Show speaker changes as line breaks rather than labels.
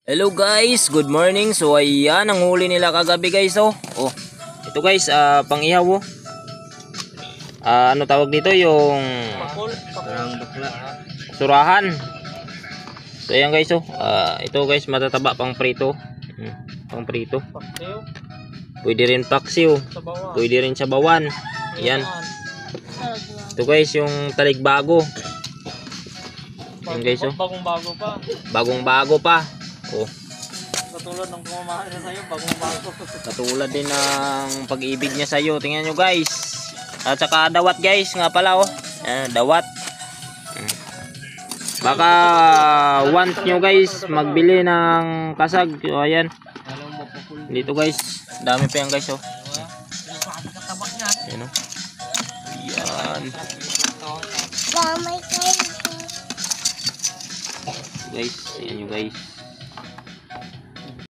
Hello guys, good morning. So ayan ang huli nila kagabi guys. Oh, ito guys, pang-ihaw oh. Ano tawag dito yung surahan. So ayan guys oh. Ito guys matataba pang prito. Pang prito. Pwede rin paksiw. Pwede rin sabawan. Ayan. Ito guys yung taligbago. Ayan guys oh.
Bagong-bago pa.
Bagong-bago pa. Oh.
Katulad ng kumamahal na sa'yo, bagong-bago.
Katulad din ng pag-ibig niya sa iyo. Tingnan nyo guys. At saka dawat guys, nga pala oh. Dawat. Baka want nyo guys magbili ng kasag. So ayan. Dito guys, dami pa yan guys oh. Ayan oh. Ayan. Guys, ayan nyo guys.